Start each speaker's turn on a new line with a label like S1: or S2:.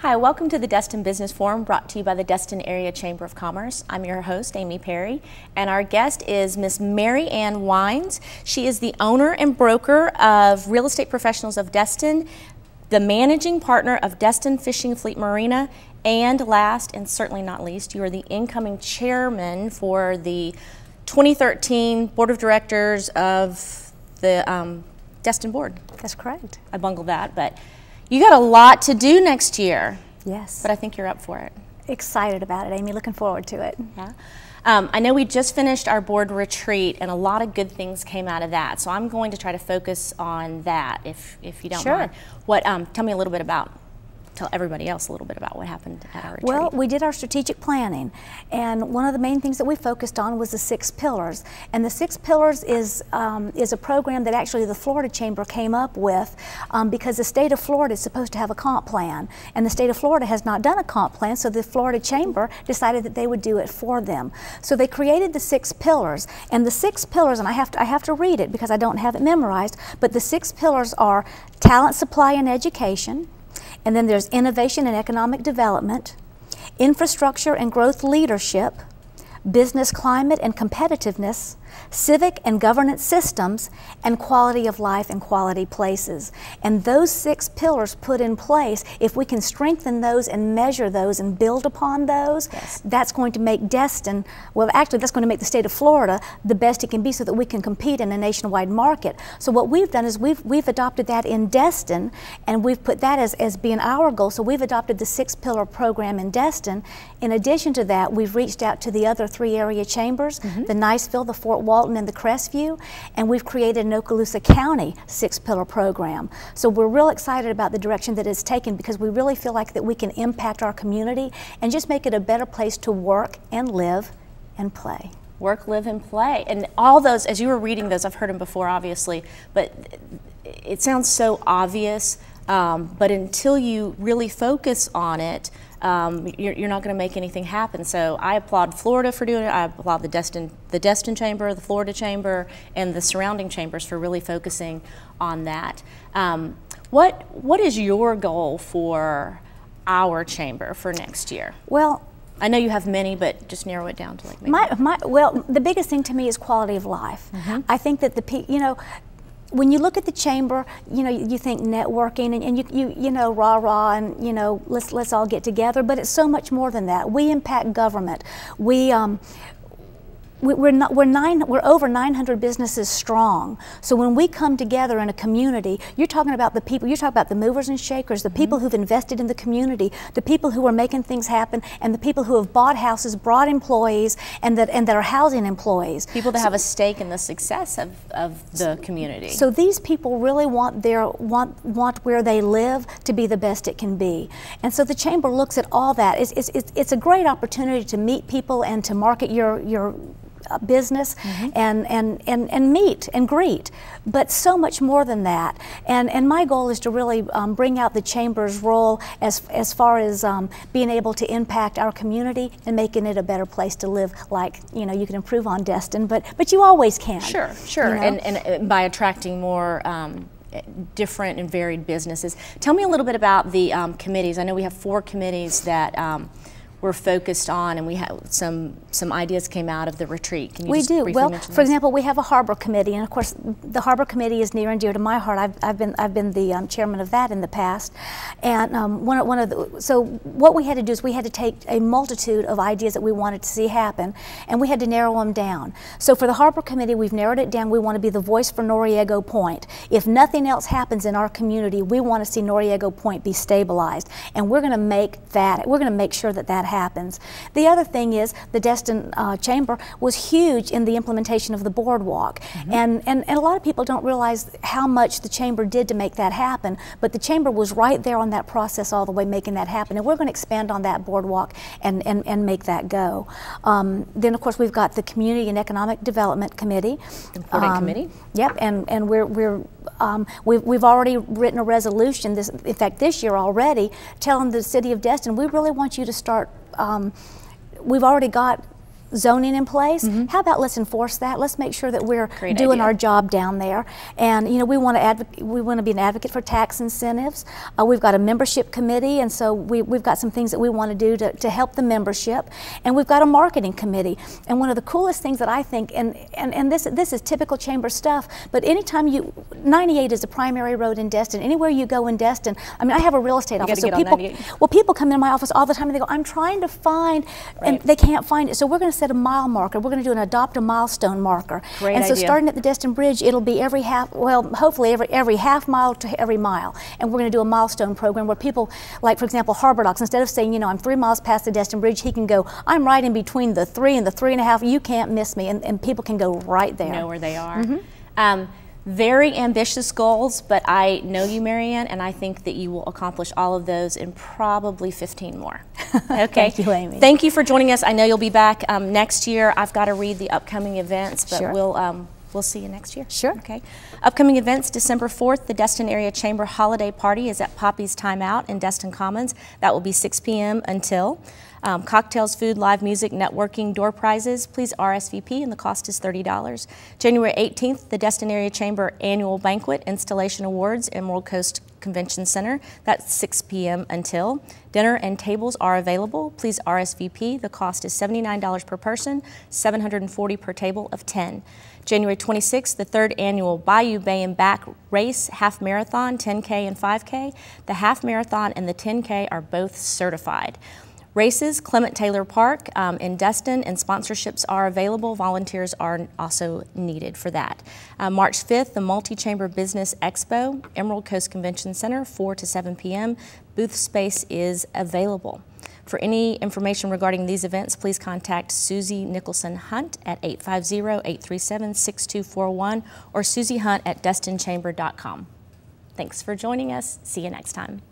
S1: Hi, welcome to the Destin Business Forum, brought to you by the Destin Area Chamber of Commerce. I'm your host, Amy Perry, and our guest is Miss Mary Ann Wines. She is the owner and broker of Real Estate Professionals of Destin, the managing partner of Destin Fishing Fleet Marina, and last and certainly not least, you are the incoming chairman for the 2013 Board of Directors of the Destin Board.
S2: That's correct.
S1: I bungled that, but you got a lot to do next year.
S2: Yes.
S1: But I think you're up for it.
S2: Excited about it, Amy. Looking forward to it.
S1: Yeah. I know we just finished our board retreat, and a lot of good things came out of that. So I'm going to try to focus on that, if you don't mind. What? Tell me a little bit about. Tell everybody else a little bit about what happened at our retreat.
S2: Well, we did our strategic planning, and one of the main things that we focused on was the 6 pillars. And the 6 pillars is a program that actually the Florida Chamber came up with because the state of Florida is supposed to have a comp plan, and the state of Florida has not done a comp plan, so the Florida Chamber decided that they would do it for them. So they created the 6 pillars, and the 6 pillars, and I have to read it because I don't have it memorized, but the 6 pillars are talent, supply, and education. And then there's innovation and economic development, infrastructure and growth leadership, business climate and competitiveness, civic and governance systems, and quality of life and quality places. And those 6 pillars put in place, if we can strengthen those and measure those and build upon those, yes, that's going to make Destin, well actually that's going to make the state of Florida the best it can be so that we can compete in a nationwide market. So what we've done is we've adopted that in Destin, and we've put that as being our goal. So we've adopted the 6 pillar program in Destin. In addition to that, we've reached out to the other 3 area chambers, the Niceville, the Fort Walton, and the Crestview, and we've created an Okaloosa County 6 pillar program. So we're real excited about the direction that it's taken because we really feel like that we can impact our community and just make it a better place to work and live and play.
S1: Work, live, and play. And all those, as you were reading those, I've heard them before obviously, but it sounds so obvious, but until you really focus on it, you're not going to make anything happen. So I applaud Florida for doing it. I applaud the Destin Chamber, the Florida Chamber, and the surrounding chambers for really focusing on that. What is your goal for our chamber for next year?
S2: Well,
S1: I know you have many, but just narrow it down to like maybe.
S2: Well, the biggest thing to me is quality of life. I think that when you look at the chamber, you think networking and you know rah-rah and let's all get together, but it's so much more than that. We impact government. We're over 900 businesses strong. So when we come together in a community, you're talking about the people, you're talking about the movers and shakers, the people who've invested in the community, the people who are making things happen, and the people who have bought houses, brought employees, and that are housing employees.
S1: People that have a stake in the success of the community.
S2: So these people really want where they live to be the best it can be. And so the chamber looks at all that. It's a great opportunity to meet people and to market your business and meet and greet, but so much more than that. And my goal is to really bring out the chamber's role as far as being able to impact our community and making it a better place to live. Like you can improve on Destin, but you always can.
S1: Sure. And by attracting more different and varied businesses. Tell me a little bit about the committees. I know we have 4 committees that we're focused on, and we have some ideas came out of the retreat. Can you just briefly mention those?
S2: For example, we have a harbor committee, and of course, the harbor committee is near and dear to my heart. I've been the chairman of that in the past, and so what we had to do is we had to take a multitude of ideas that we wanted to see happen, and we had to narrow them down. So for the harbor committee, we've narrowed it down. We want to be the voice for Noriego Point. If nothing else happens in our community, we want to see Noriego Point be stabilized, and we're going to make that. We're going to make sure that happens. The other thing is the Destin Chamber was huge in the implementation of the boardwalk, and a lot of people don't realize how much the chamber did to make that happen, but the chamber was right there on that process all the way making that happen, and we're going to expand on that boardwalk and make that go. Then of course we've got the Community and Economic Development Committee.
S1: Important committee.
S2: Yep, and we've already written a resolution, in fact this year already, telling the city of Destin we really want you to start. We've already got zoning in place. How about let's enforce that? Let's make sure that we're
S1: Great
S2: doing
S1: idea.
S2: our job down there. And you know, we want to be an advocate for tax incentives. We've got a membership committee, and so we've got some things that we want to do to help the membership. And we've got a marketing committee. And one of the coolest things that I think, and this is typical chamber stuff, but anytime 98 is a primary road in Destin. Anywhere you go in Destin, I mean, I have a real estate office, so people come in my office all the time and they go, I'm trying to find, and they can't find it. So we're going to set a mile marker. We're going to do an adopt a milestone marker.
S1: Great
S2: and so
S1: idea.
S2: starting at the Destin Bridge, it'll be every half, well, hopefully every half mile to every mile. And we're going to do a milestone program where people, like for example, Harbor Docks, instead of saying, you know, I'm 3 miles past the Destin Bridge, he can go, I'm right in between the 3 and the 3.5. You can't miss me. And people can go right there.
S1: Know where they are. Very ambitious goals, but I know you, Marianne, and I think that you will accomplish all of those in probably 15 more. Okay.
S2: Thank you, Amy.
S1: Thank you for joining us. I know you'll be back next year. I've got to read the upcoming events, but
S2: Sure.
S1: we'll see you next year.
S2: Sure.
S1: Okay. Upcoming events: December 4th, the Destin Area Chamber Holiday Party is at Poppy's Timeout in Destin Commons. That will be 6 p.m. until. Cocktails, food, live music, networking, door prizes. Please RSVP, and the cost is $30. January 18th, the Destin Area Chamber Annual Banquet, Installation Awards, Emerald Coast Convention Center. That's 6 p.m. until. Dinner and tables are available. Please RSVP. The cost is $79 per person, $740 per table of 10. January 26th, the 3rd annual Bayou Bay and Back Race Half Marathon, 10K and 5K. The Half Marathon and the 10K are both certified. Races, Clement Taylor Park in Destin, and sponsorships are available. Volunteers are also needed for that. March 5th, the Multi-Chamber Business Expo, Emerald Coast Convention Center, 4 to 7 p.m. Booth space is available. For any information regarding these events, please contact Susie Nicholson Hunt at 850-837-6241 or Susie Hunt at DestinChamber.com. Thanks for joining us. See you next time.